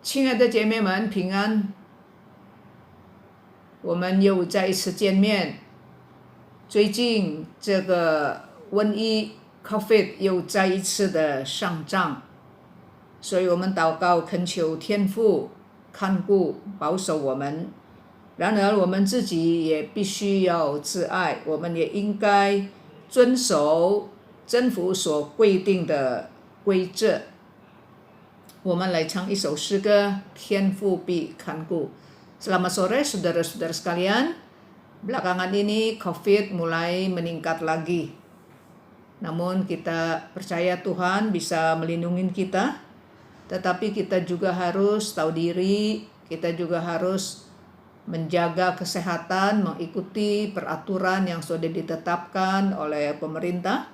亲爱的姐妹们，平安！我们又再一次见面。最近这个瘟疫 COVID 又再一次的上涨，所以我们祷告恳求天父看顾保守我们。然而我们自己也必须要自爱，我们也应该遵守政府所规定的规则。我们来唱一首诗歌，天父必看顾。Selamat sore saudara-saudara sekalian. Belakangan ini COVID mulai meningkat lagi. Namun kita percaya Tuhan bisa melindungi kita, tetapi kita juga harus tahu diri, kita juga harus menjaga kesehatan, mengikuti peraturan yang sudah ditetapkan oleh pemerintah.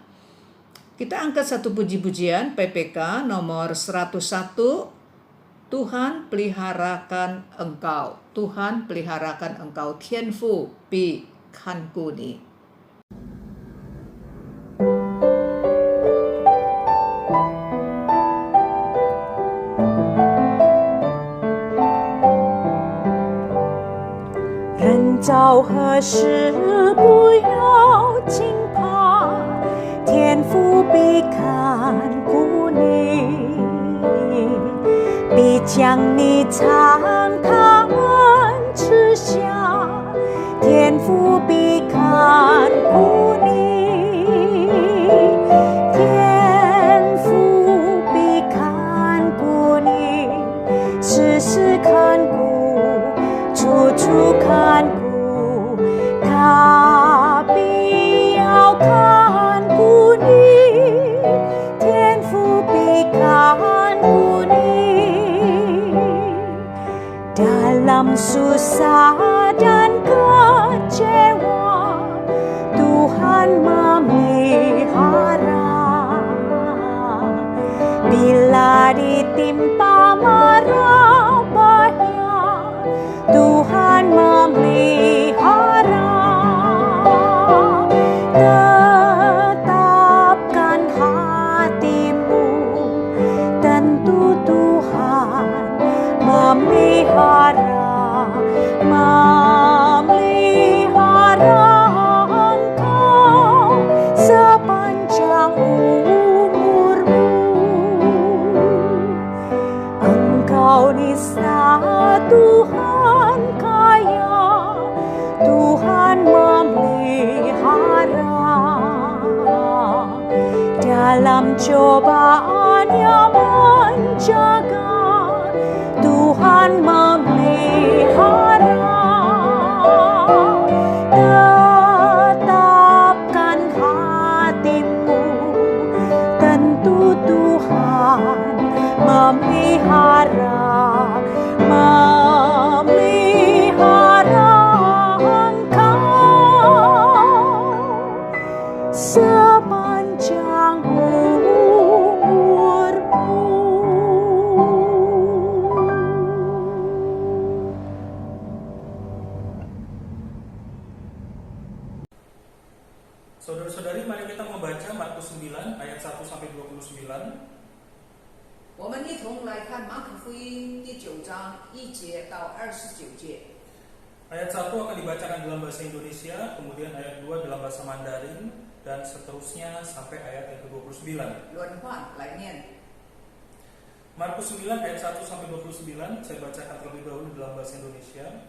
Kita angkat satu puji-pujian PPK nomor 101. Tuhan peliharakan engkau. Tuhan peliharakan engkau. 天父必看顾你。人遭何事不要惊怕，天父必看顾你，必将你藏他恩赐下，天父必看顾你，天父必看顾你，时时看顾，处处看顾，他必要看顾你，天父必看顾你。Dalam susah dan kecewa, Tuhan memelihara. Bila ditimpa mara bahaya, Tuhan memelihara. Tetapkan hatimu, tentu Tuhan memelihara engkau sepanjang umurmu. Engkau nista Tuhan kaya, Tuhan memelihara. Dalam cobaan yang menjaga, Tuhan memelihara. Tetapkan hatimu, tentu Tuhan memelihara engkau sepanjang umurmu. Saudara-saudari, mari kita membaca Markus 9 ayat 1 sampai 29. 我们一同来看马可福音第9章1节到29节。 Ayat 1 akan dibacakan dalam bahasa Indonesia, kemudian ayat 2 dalam bahasa Mandarin, dan seterusnya sampai ayat yang ke-29. 轮换来念。 Markus 9 ayat 1 sampai 29, saya bacakan terlebih dahulu dalam bahasa Indonesia.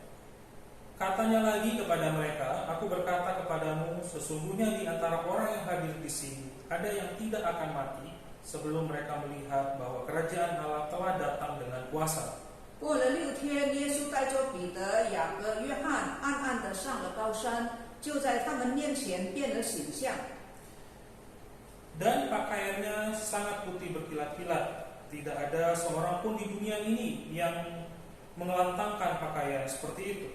Katanya lagi kepada mereka, aku berkata kepadamu, sesungguhnya di antara orang yang hadir di sini ada yang tidak akan mati sebelum mereka melihat bahwa kerajaan Allah telah datang dengan kuasa. 过了6天，耶稣带着彼得、雅各、约翰暗暗地上了高山，就在他们面前变了形象。 Dan pakaiannya sangat putih berkilat-kilat. Tidak ada seorang pun di dunia ini yang mengelantangkan pakaian seperti itu.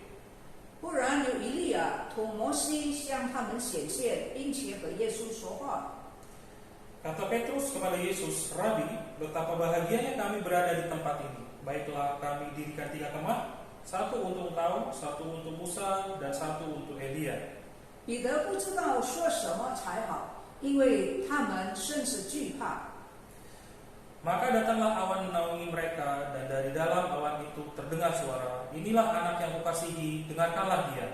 忽然有以利亚同摩西向他们显现，并且和耶稣说话。 Kata Petrus kepada Yesus, Rabi, betapa bahagianya kami berada di tempat ini. Baiklah kami dirikan 3 kemah, satu untuk engkau, satu untuk Musa, dan satu untuk Elia. 彼得不知道说什么才好，因为他们甚是惧怕。 Maka datanglah awan menaungi mereka, dan dari dalam awan mendengar suara, inilah anak yang kukasihi, dengarkanlah dia.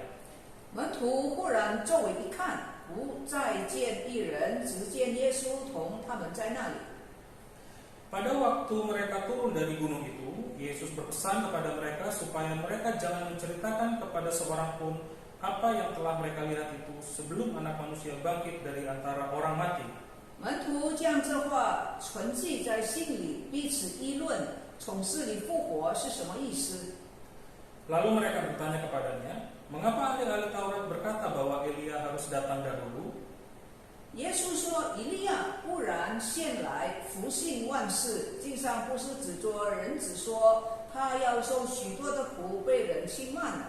门徒忽然周围一看，不再见一人，只见耶稣同他们在那里。 Pada waktu mereka turun dari gunung itu, Yesus berpesan kepada mereka supaya mereka jangan menceritakan kepada seorang pun apa yang telah mereka lihat itu sebelum anak manusia bangkit dari antara orang mati. 门徒将这话存记在心里，彼此议论从死里复活是什么意思。 Lalu mereka bertanya kepadanya, mengapa ahli-ahli Taurat berkata bahwa Elia harus datang dahulu? 耶稣说：“以利亚忽然现来，复兴万事，经上不是指着人子说，他要受许多的苦，被人轻慢呢。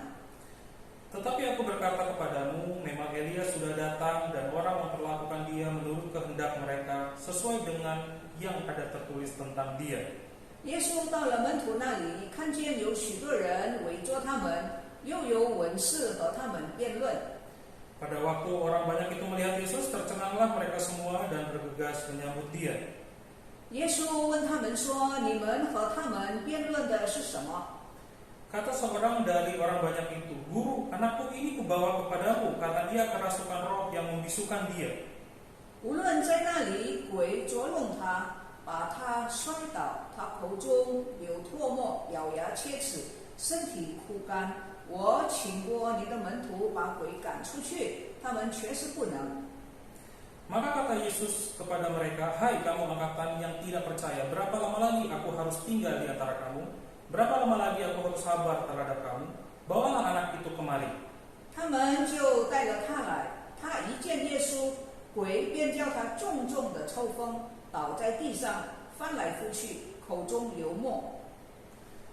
Tetapi aku berkata kepadamu, memang Elia sudah datang dan orang memperlakukan dia menurut kehendak mereka sesuai dengan yang ada tertulis tentang dia. 耶稣到了门徒那里，看见有许多人围着他们，又有文士和他们辩论。 Pada waktu orang banyak itu melihat Yesus, tercenganglah mereka semua dan bergegas menyambut dia. 耶稣问他们说：“你们和他们辩论的是什么？” Kata seorang dari orang banyak itu, Guru, anakku ini kubawa kepadamu karena dia kerasukan roh yang membisukan dia. 无论在那里，鬼捉弄他，把他摔倒，他口中流唾沫，咬牙切齿，身体枯干。我请过你的门徒把鬼赶出去，他们却是不能。 Maka kata Yesus kepada mereka, Hai kamu angkatan yang tidak percaya, berapa lama lagi aku harus tinggal di antara kamu? Berapa lama lagi aku harus sabar terhadap kamu? Bawalah anak itu kemari. 他们就带了他来，他一见耶稣，鬼便叫他重重的抽风，倒在地上，翻来覆去，口中流沫。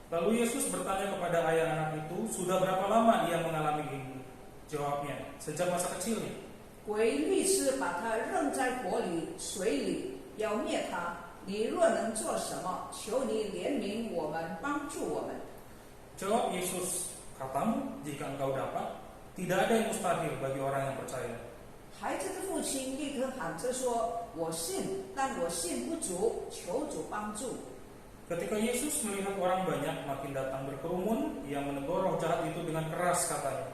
Lalu Yesus bertanya kepada ayah anak itu, sudah berapa lama dia mengalami ini? Jawabnya, sejak masa kecilnya. 鬼立时把他扔在火里、水里，要灭他。你若能做什么，求你怜悯我们，帮助我们。 Jawab Yesus, katamu, jika engkau dapat, tidak ada yang mustahil bagi orang yang percaya. 孩子的父亲立刻喊着说：“我信，但我信不足，求主帮助。” Ketika Yesus melihat orang banyak makin datang berkerumun, ia menegur roh jahat itu dengan keras katanya,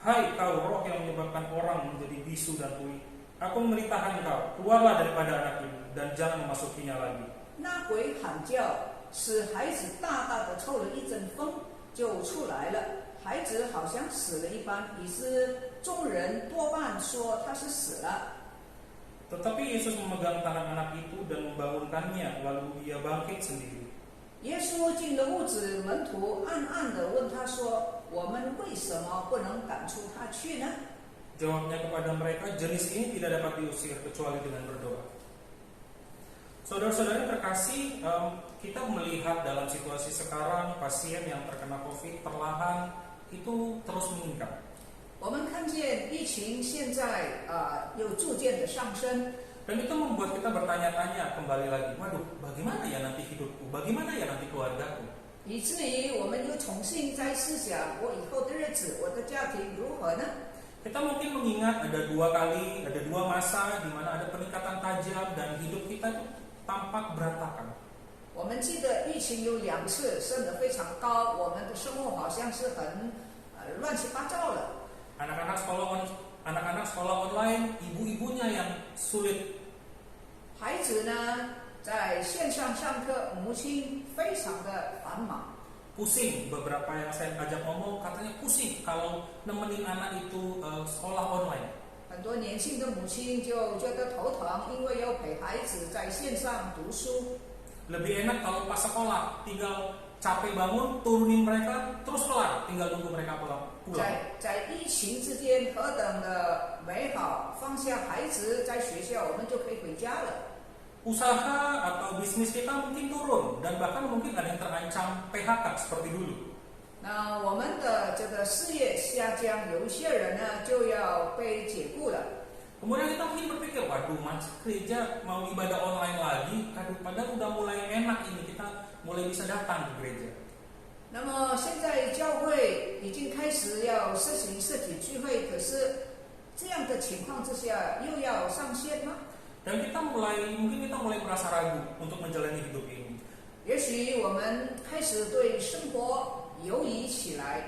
Hai kau roh yang menyebabkan orang menjadi bisu dan tuli, aku memerintahkan kau, keluarlah daripada anak ini dan jangan memasukinya lagi. 那鬼喊叫，使孩子大大的抽了一阵风，就出来了。孩子好像死了一般，以致众人多半说他是死了。 Tetapi Yesus memegang tangan anak itu dan membangunkannya, lalu dia bangkit sendiri. 耶稣进了屋子，门徒暗暗地问他说：“我们为什么不能赶出他去呢？” Jawabnya kepada mereka, jenis ini tidak dapat diusir kecuali dengan berdoa. Saudara-saudara terkasih, kita melihat dalam situasi sekarang pasien yang terkena COVID perlahan itu terus meningkat. 我们看见疫情现在有逐渐的上升， Dan itu membuat kita bertanya-tanya kembali lagi, waduh, bagaimana ya nanti hidupku, bagaimana ya nanti keluargaku? 以至于我们又重新在思想我以后的日子，我的家庭如何呢？ Kita mungkin mengingat ada dua masa di mana ada peningkatan tajam dan hidup kita itu tampak berantakan. 我们记得疫情有2次升得非常高，我们的生活好像是很乱七八糟了。 Anak-anak sekolah online, ibu-ibunya yang sulit. 孩子呢，在线上上课，母亲非常的繁忙。 Pusing, beberapa yang saya ajak ngomong katanya pusing kalau nemenin anak itu sekolah online. 很多年轻的母亲就觉得头疼，因为要陪孩子在线上读书。 Lebih enak kalau pas sekolah, tinggal capek bangun, turunin mereka, terus kelar, tinggal nunggu mereka pulang. 在疫情之间何等的美好，放下孩子在学校，我们就可以回家了。 Usaha atau bisnis kita mungkin turun dan bahkan mungkin ada yang terancam PHK seperti dulu. 那我们的这个事业下降，有一些人呢就要被解雇了。 Kemudian kita mungkin berpikir, waduh, gereja mau ibadah online lagi, padahal udah mulai enak ini, kita mulai bisa datang ke gereja. 那么现在教会已经开始要实行实体聚会，可是这样的情况之下又要上线吗？ Dan mungkin kita mulai merasa ragu untuk menjalani hidup ini. 也许我们开始对生活犹疑起来。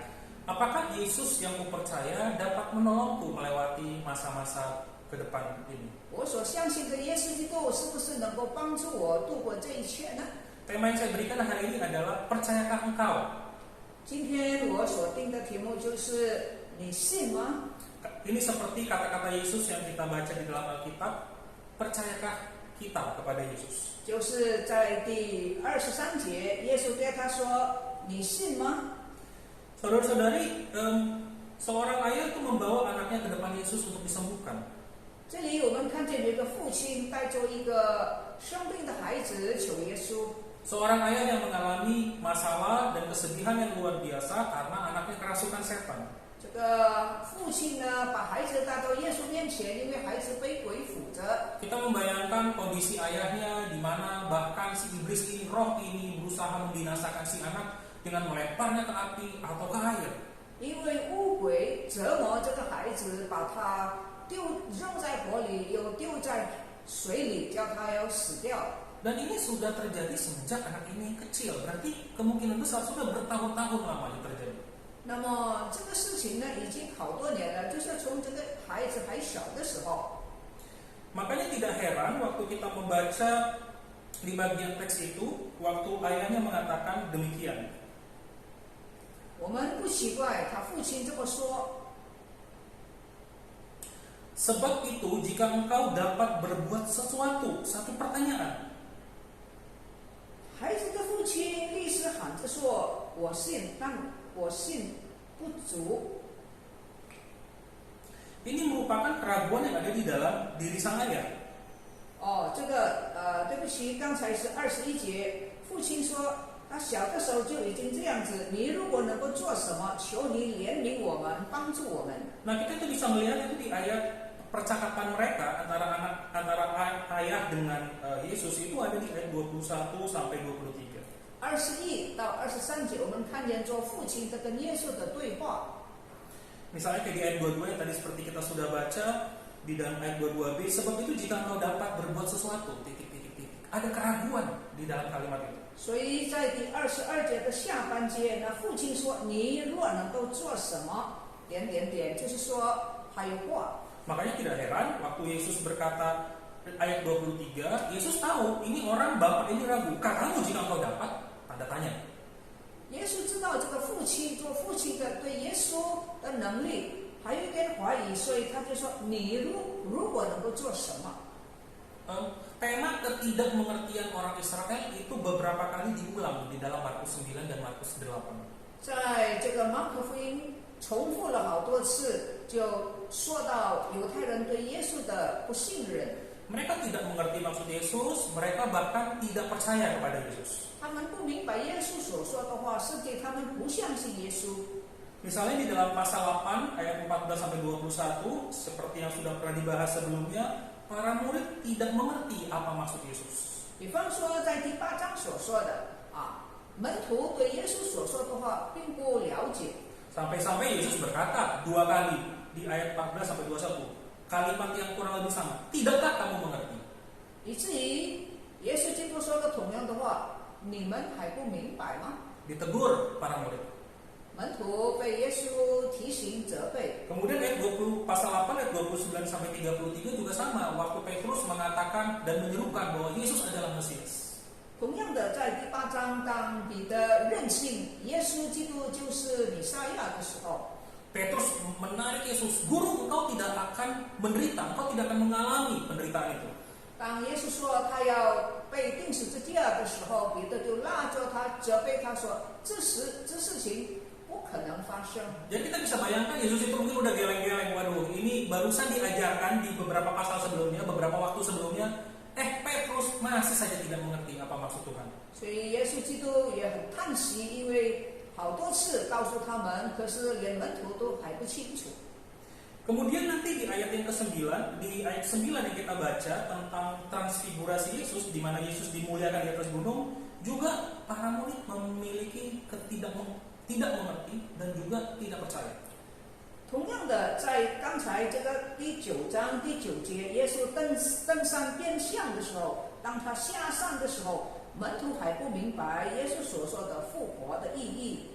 Apakah Yesus yang kupercaya dapat menolongku melewati masa-masa ke depan ini? 我所相信的耶稣基督是不是能够帮助我度过这一切呢？ Tema yang saya berikan hari ini adalah percayakah engkau? 今天我所定的题目就是你信吗？ Ini seperti kata-kata Yesus yang kita baca di dalam Alkitab. Percayakah kita kepada Yesus? 就是在第23节，耶稣对他说：“你信吗？” Saudara-saudari, seorang ayah itu membawa anaknya ke depan Yesus untuk disembuhkan. 这里我们看见有一个父亲带着一个生病的孩子求耶稣。 Seorang ayah yang mengalami masalah dan kesedihan yang luar biasa karena anaknya kerasukan setan. 这个父亲呢，把孩子带到耶稣面前，因为孩子被鬼附着。 Kita membayangkan kondisi ayahnya di mana bahkan si iblis ini, roh ini berusaha membinasakan si anak dengan melemparnya ke api atau ke air. 因为污鬼折磨这个孩子，把他扔在火里，又丢在水里，叫他要死掉。 Dan ini sudah terjadi semenjak anak ini kecil. Berarti kemungkinan besar sudah bertahun-tahun lamanya terjadi. 那么这个事情呢，已经好多年了，就是从这个孩子还小的时候。 Makanya tidak heran waktu kita membaca di bagian teks itu, waktu ayahnya mengatakan demikian. 我们不奇怪他父亲这么说。 Sebab itu jika engkau dapat berbuat sesuatu, satu pertanyaan. 孩子的父亲立时喊着说：“我信，但我信不足。” Ini merupakan keraguan yang ada di dalam diri sang ayah. 哦，这个对不起，刚才是21节，父亲说他小的时候就已经这样子。你如果能够做什么，求你怜悯我们，帮助我们。 Nah, kita itu bisa melihat itu di ayat percakapan mereka antara ayah dengan Yesus itu ada di ayat 21 sampai 23. 21到23节，我们看见做父亲的跟耶稣的对话。 Misalnya kayak di ayat 22 yang tadi seperti kita sudah baca di dalam ayat 22b, sebab itu jika engkau dapat berbuat sesuatu, ada keraguan di dalam kalimat itu. 所以在第22节的下半节呢，父亲说：“你若能够做什么，就是说还有话。” Makanya tidak heran waktu Yesus berkata ayat 23, Yesus tahu ini orang bapak ini ragu. Katamu jika engkau dapat, tanda tanya. 耶稣知道这个父亲做父亲的对耶稣的能力还有一点怀疑，所以他就说：“你如果能够做什么？” Tema ketidakmengertian orang Israel itu beberapa kali diulang di dalam Markus 9 dan Markus 8. 在这个马可福音重复了好多次，就说到犹太人对耶稣的不信任。 Mereka tidak mengerti maksud Yesus, mereka bahkan tidak percaya kepada Yesus. 他们不明白耶稣所说的话，甚至他们不相信耶稣。 Misalnya di dalam pasal 8 ayat 14 sampai 21, seperti yang sudah pernah dibahas sebelumnya, para murid tidak mengerti apa maksud Yesus. 比方说，在第8章所说的门徒对耶稣所说的话并不了解。 Sampai-sampai Yesus berkata 2 kali di ayat 14 sampai 21. Kalimat yang kurang lebih sama. Tidakkah kamu mengerti? 以至于耶稣基督说的同样的话，你们还不明白吗？ Ditegur para murid. 门徒被耶稣提醒责备。 Kemudian ayat 20 pasal 8 ayat 29 sampai 33 juga sama. Waktu Petrus mengatakan dan menyerukan bahwa Yesus adalah Mesias. 同样的，在第8章，当彼得认信耶稣基督就是弥赛亚的时候， Petrus menarik Yesus, Guru, engkau tidak akan menderita, engkau tidak akan mengalami penderitaan itu. 当耶稣说他要被钉十字架的时候，彼得就拉着他，责备他说：“这事情不可能发生。” Jadi kita bisa bayangkan Yesus itu mungkin udah geleng-geleng, waduh, ini barusan diajarkan di beberapa pasal sebelumnya, beberapa waktu sebelumnya. Petrus masih saja tidak mengerti apa maksud Tuhan. 所以耶稣基督也很叹息，因为好多次告诉他们，可是连门徒都还不清楚。 Kemudian nanti di ayat yang ke-9, di ayat 9 yang kita baca tentang transfigurasi Yesus, di mana Yesus dimuliakan di atas gunung, juga para murid memiliki tidak mengerti dan juga tidak percaya. 同样的，在刚才这个第9章第9节，耶稣登山变像的时候，当他下山的时候，门徒还不明白耶稣所说的复活的意义。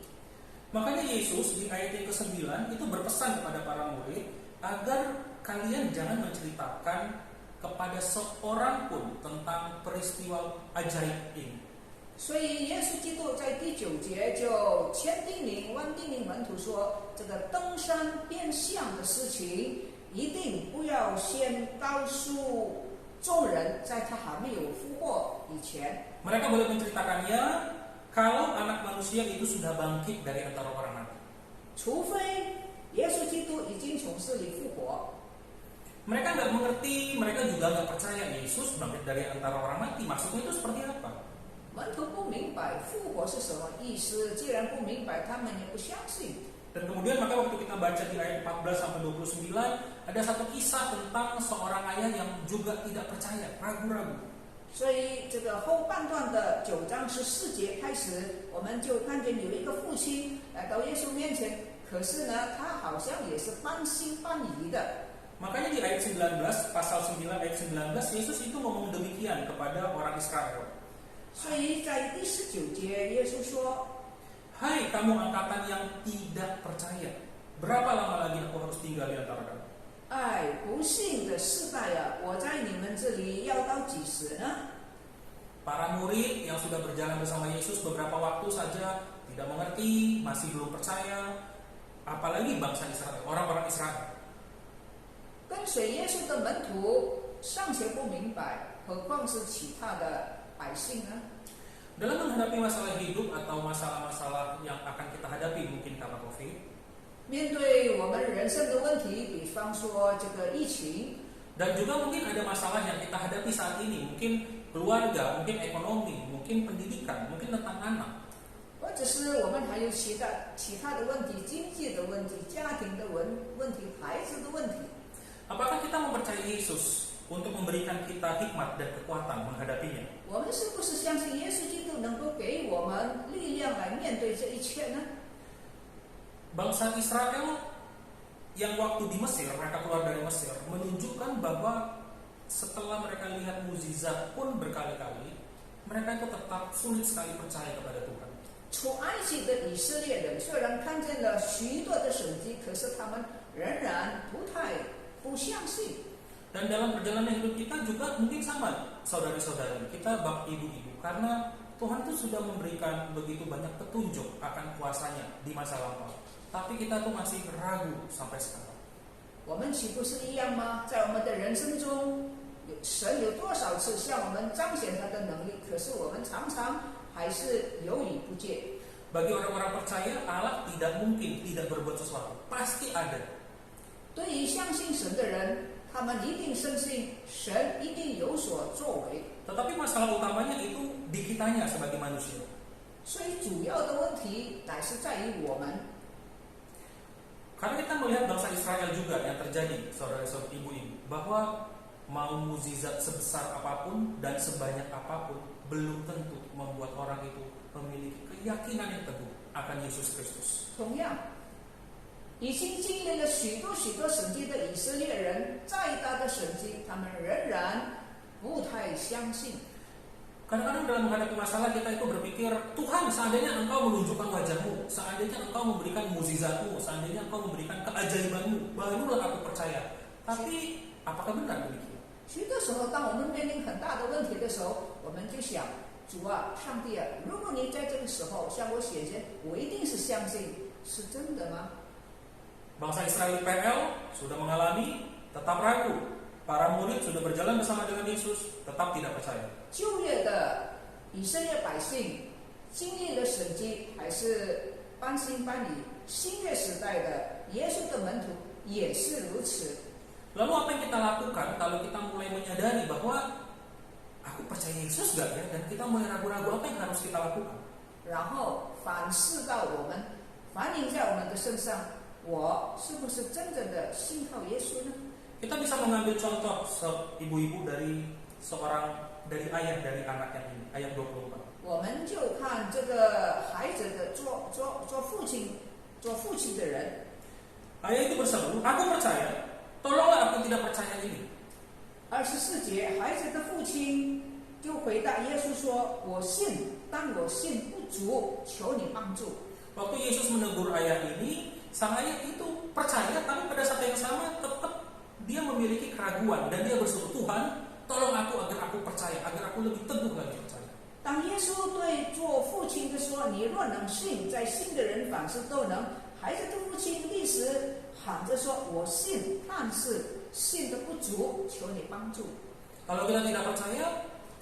Makanya Yesus di ayat yang ke-9 itu berpesan kepada para murid agar kalian jangan menceritakan kepada seorang pun tentang peristiwa ajaib ini. 所以耶稣基督在第9节就千叮咛万叮咛门徒说，这个登山变相的事情一定不要先告诉众人，在他还没有复活以前。 Mereka boleh menceritakannya kalau anak manusia itu sudah bangkit dari antara orang mati. 除非耶稣基督已经从死里复活。 Mereka nggak mengerti, mereka juga nggak percaya Yesus bangkit dari antara orang mati. Maksudnya itu seperti apa? 门徒不明白复活是什么意思，既然不明白，他们也不相信。 Dan kemudian maka waktu kita baca di ayat 14 sampai 29 ada satu kisah tentang seorang ayah yang juga tidak percaya, ragu-ragu. 所以这个后半段的9章14节开始，我们就看见有一个父亲来到耶稣面前，可是呢，他好像也是半信半疑的。 Makanya di ayat 19, pasal 9 ayat 19, Yesus itu ngomong demikian kepada orang Israel. 所以在第19节，耶稣说 Hai kamu angkatan yang tidak percaya, berapa lama lagi aku harus tinggal di antara kamu? 哎，不幸的世代啊，我在你们这里要到几时呢？ Para murid yang sudah berjalan bersama Yesus beberapa waktu saja tidak mengerti, masih belum percaya, apalagi bangsa Israel, orang-orang Israel. 跟随耶稣的门徒尚且不明白，何况是其他的百姓呢？ Dalam menghadapi masalah hidup atau masalah-masalah yang akan kita hadapi mungkin karena COVID, 面对我们人生的问题，比方说这个疫情， dan juga mungkin ada masalah yang kita hadapi saat ini, mungkin keluarga, mungkin ekonomi, mungkin pendidikan, mungkin tentang anak. 或者是我们还有其他的问题，经济的问题、家庭的问题、孩子的问题。 Apakah kita mempercayai Yesus untuk memberikan kita hikmat dan kekuatan menghadapinya? 我们是不是相信耶稣基督能够给我们力量来面对这一切呢？ Bangsa Israel yang waktu di Mesir, mereka keluar dari Mesir, menunjukkan bahwa setelah mereka lihat mukjizat pun berkali-kali, mereka itu tetap sulit sekali percaya kepada Tuhan. 出埃及的以色列人虽然看见了许多的神迹，可是他们仍然不相信。 Dan dalam perjalanan hidup kita juga mungkin sama, saudari-saudari, kita bab ibu-ibu, karena Tuhan itu sudah memberikan begitu banyak petunjuk akan kuasanya di masa lampau. Tapi kita tuh masih ragu sampai sekarang. 我们岂不是一样吗？在我们的人生中，神有多少次向我们彰显他的能力，可是我们常常还是犹豫不决。 Bagi orang-orang percaya, Allah tidak mungkin tidak berbuat sesuatu, pasti ada. 对于相信神的人，他们一定深信神一定有所作为。 Tetapi masalah utamanya itu di kitanya sebagai manusia. 所以主要的问题乃是在于我们。 Karena kita melihat bangsa Israel juga yang terjadi, saudara-saudari ibu-ibu, bahwa mau mukjizat sebesar apapun dan sebanyak apapun belum tentu membuat orang itu memiliki keyakinan yang teguh akan Yesus Kristus. 同样，已经经历了许多神迹的以色列人，再大的神迹，他们仍然不太相信。 Kadang-kadang dalam menghadapi masalah kita itu berpikir, Tuhan seandainya Engkau menunjukkan wajah-Mu, seandainya Engkau memberikan mukjizat-Mu, seandainya Engkau memberikan keajaiban-Mu, barulah aku percaya. Tapi apakah benar demikian? 许多时候，当我们面临很大的问题的时候，我们就想：主啊，上帝啊，如果你在这个时候向我显现，我一定是相信，是真的吗？ Bangsa Israel PL sudah mengalami, tetap ragu. Para murid sudah berjalan bersama dengan Yesus, tetap tidak percaya. 旧约的以色列百姓经历了神迹，还是半信半疑；新约时代的耶稣的门徒也是如此。 Lalu apa yang kita lakukan kalau kita mulai menyadari bahwa aku percaya Yesus gak ya? Dan kita mulai ragu-ragu, apa yang harus kita lakukan? 然后反思到我们，反映在我们的身上，我是不是真正的信靠耶稣呢？ Kita bisa mengambil contoh ibu-ibu dari ayah dari anak yang ini, ayat 24. 我们就看这个孩子的做父亲的人， Ayah itu berseru, aku percaya, tolonglah aku tidak percaya ini. 24节，孩子的父亲就回答耶稣说：“我信，但我信不足，求你帮助。” Waktu Yesus menegur ayah ini, sang ayah itu percaya, tapi pada saat yang sama tetap dia memiliki keraguan dan dia berseru, Tuhan, tolong aku agar aku percaya, agar aku lebih teguh lagi percaya. 当耶稣对做父亲的说：“你若能信，在信的人凡事都能。”孩子的父亲立时喊着说：“我信，但是信的不足，求你帮助。” Kalau kita tidak percaya,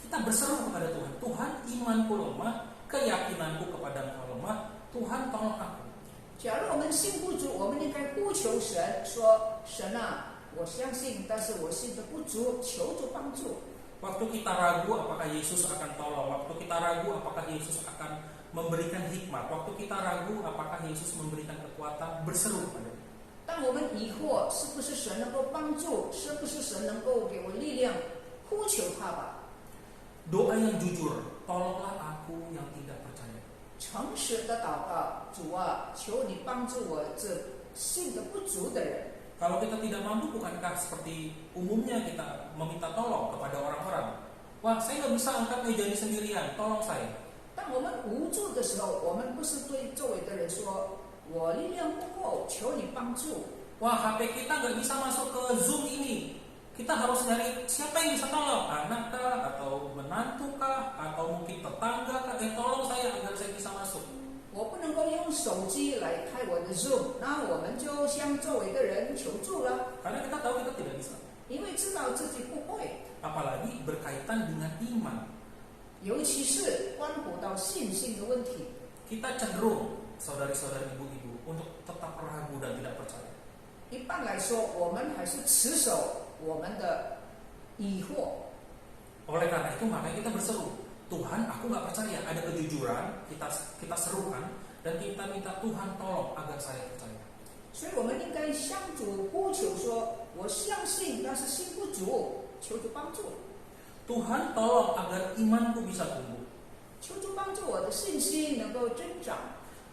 kita berseru kepada Tuhan, Tuhan, imanku lemah, keyakinanku kepada Engkau lemah, Tuhan tolong aku. 假如我们信不足，我们应该呼求神，说：“神啊，我相信，但是我信的不足，求主帮助。” Waktu kita ragu apakah Yesus akan tolong, waktu kita ragu apakah Yesus akan memberikan hikmat, waktu kita ragu apakah Yesus memberikan kekuatan, berseru kepada-Nya. 当我们疑惑是不是神能够帮助，是不是神能够给我力量，呼求他吧。 Doa yang jujur, tolonglah aku yang tidak percaya. 诚实的祷告，主啊，求你帮助我这信的不足的人。 Kalau kita tidak mampu, bukankah seperti umumnya kita meminta tolong kepada orang-orang? Wah, saya nggak bisa angkat meja ini sendirian, tolong saya. 当我们无助的时候，我们不是对周围的人说：“我力量不够，求你帮助。” Wah, HP kita nggak bisa masuk ke Zoom ini. Kita harus nyari siapa yang bisa tolong, anak kah, atau menantu kah, atau mungkin tetangga kah, tolong saya agar saya bisa masuk. 我不能够用手机来开我的 Zoom， 那我们就向周围的人求助了。 Karena kita tahu kita tidak bisa. 因为知道自己不会， Apalagi berkaitan dengan iman. 尤其是关乎到信心的问题。 Kita cenderung, saudari-saudari ibu-ibu, untuk tetap ragu dan tidak percaya. 一般来说，我们还是持守我们的疑惑。 Oleh karena itu makanya kita berseru, Tuhan, aku nggak percaya. Ada kejujuran, kita serukan dan kita minta Tuhan tolong agar saya percaya. 所以我们应该向主呼求说：“我相信，但是信不足，求主帮助。” Tuhan tolong agar imanku bisa tumbuh. 求主帮助我的信心能够增长。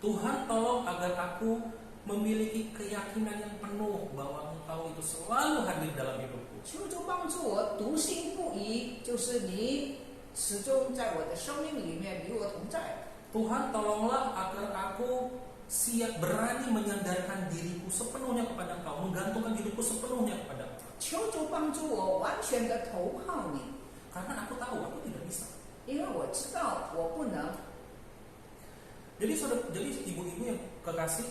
Tuhan tolong agar aku memiliki keyakinan yang penuh bahwa Engkau itu selalu hadir dalam hidupku. 求主帮助我笃信不疑，就是你始终在我的生命里面与我同在。 Tuhan tolonglah agar aku siap berani menyandarkan diriku sepenuhnya kepada Engkau, menggantungkan diriku sepenuhnya kepada Engkau. 求主帮助我完全的投靠你， Karena aku tahu aku tidak bisa. 因为我知道我不能。 Jadi ibu-ibu yang kekasih,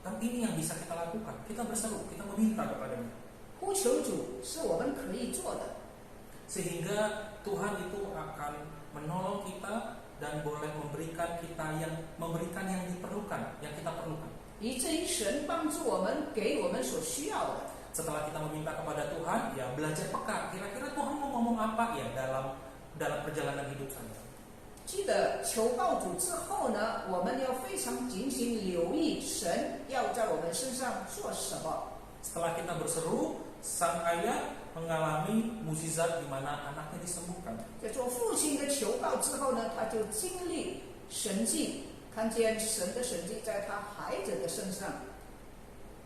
kan ini yang bisa kita lakukan. Kita berseru, kita meminta kepada-Nya. 呼求主是我们可以做的， Sehingga Tuhan itu akan menolong kita dan boleh memberikan yang diperlukan, yang kita perlukan. 以至于神帮助我们，给我们所需要的。 Setelah kita meminta kepada Tuhan, ya belajar peka. Kira-kira Tuhan mau ngomong apa ya dalam perjalanan hidup saya. 记得求告主之后呢，我们要非常警醒留意神要在我们身上做什么。 Setelah kita berseru, sang ayah mengalami mukjizat di mana anaknya disembuhkan. 在做父亲的求告之后呢，他就经历神迹，看见神的神迹在他孩子的身上。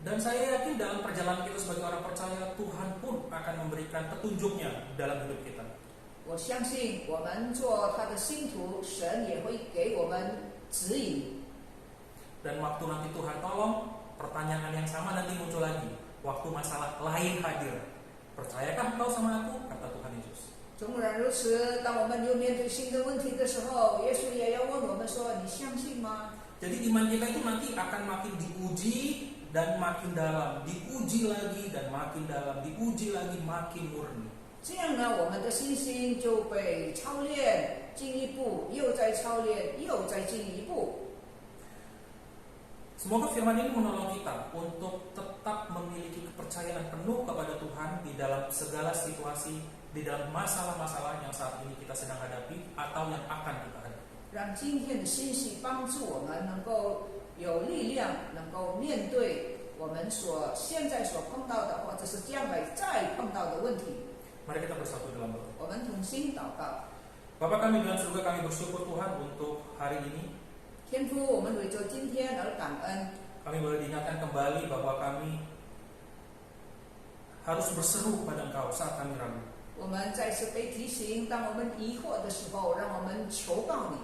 Dan saya yakin dalam perjalanan kita sebagai orang percaya, Tuhan pun akan memberikan petunjuknya dalam hidup kita. 我相信我们做他的信徒，神也会给我们指引。 Dan waktu nanti Tuhan tolong, pertanyaan yang sama nanti muncul lagi. Waktu masalah lain hadir. Percayakah engkau sama aku? Kata Tuhan Yesus. 纵然如此，当我们又面对新的问题的时候，耶稣也要问我们说：“你相信吗？” Jadi iman kita itu nanti akan makin diuji dan makin dalam, diuji lagi dan makin dalam, diuji lagi makin murni. 这样呢，我们的信心就被操练进一步，又再操练，又再进一步。 Semoga firman ini menolong kita untuk tetap memiliki kepercayaan penuh kepada Tuhan di dalam segala situasi, di dalam masalah-masalah yang saat ini kita sedang hadapi atau yang akan kita hadapi. 让今天的信息帮助我们能够有力量，能够面对我们现在所碰到的，或者是将来再碰到的问题。 Mari kita bersatu dalam doa. 我们同心祷告。 Bapa kami dalam surga, kami bersyukur Tuhan untuk hari ini. 天父，我们为着今天而感恩。 Kami boleh diingatkan kembali bahwa kami harus berseru pada Engkau saat kami ragu. 我我们再次被提醒，当我们疑惑的时候，让我们求告你。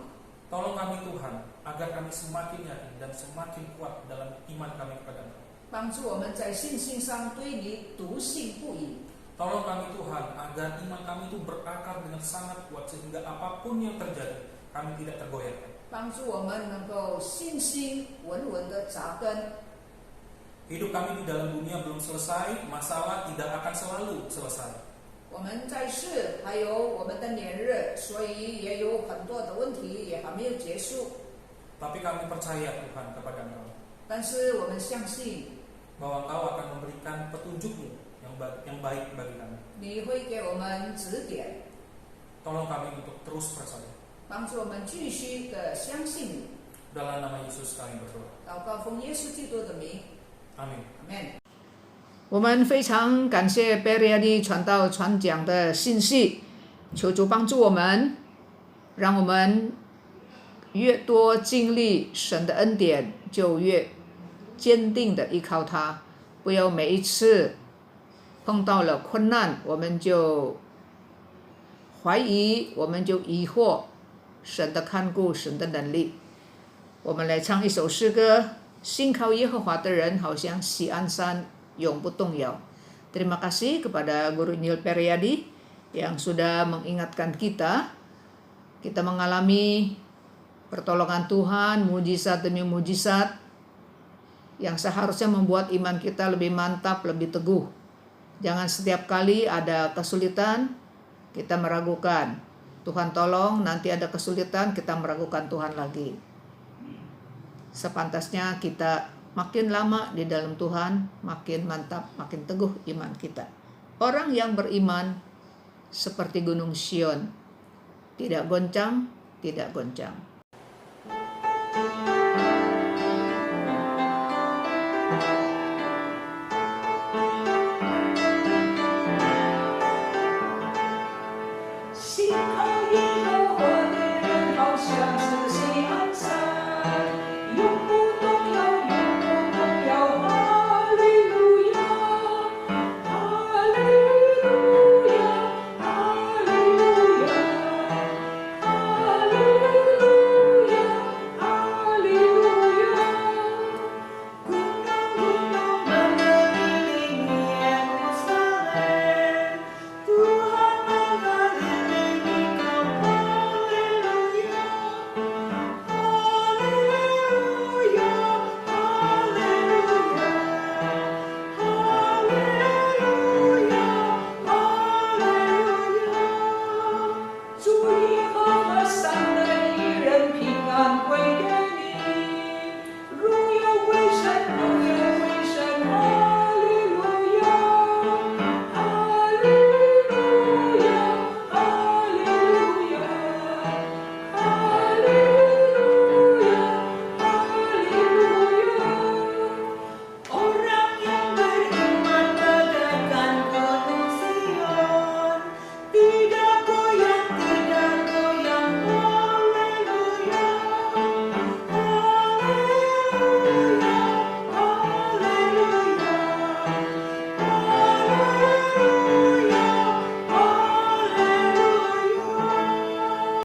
Tolong kami Tuhan, agar kami semakin yakin dan semakin kuat dalam iman kami kepadamu. 帮助我们在信心上对你笃信不疑。 Tolong kami Tuhan, agar iman kami itu berakar dengan sangat kuat sehingga apapun yang terjadi, kami tidak tergoyahkan. 帮助我们能够信心稳稳的扎根。 Hidup kami di dalam dunia belum selesai, masalah tidak akan selalu selesai. 我们在世还有我们的年日，所以也有很多的问题也还没有结束。 Tapi kami percaya Tuhan kepada Engkau, 但是我们相信 bahwa Engkau akan memberikan petunjuk-Mu yang baik bagi kami. 你会给我们指点， Tolong kami untuk terus percaya. 帮助我们继续的相信你。 Dalam nama Yesus kami berdoa. 祷告奉耶稣基督的名， Amin. 阿门。我们非常感谢贝利亚的传道传讲的信息，求主帮助我们，让我们越多经历神的恩典，就越坚定的依靠他，不要每一次碰到了困难，我们就怀疑，我们就疑惑神的看顾，神的能力。我们来唱一首诗歌，信靠耶和华的人好像锡安山永不动摇。Terima kasih kepada Guru Neil Peryadi yang sudah mengingatkan kita mengalami pertolongan Tuhan, mujizat demi mujizat yang seharusnya membuat iman kita lebih mantap, lebih teguh. Jangan setiap kali ada kesulitan kita meragukan. Tuhan tolong, nanti ada kesulitan kita meragukan Tuhan lagi. Sepantasnya kita makin lama di dalam Tuhan, makin mantap, makin teguh iman kita. Orang yang beriman seperti gunung Sion, tidak goncang, tidak goncang.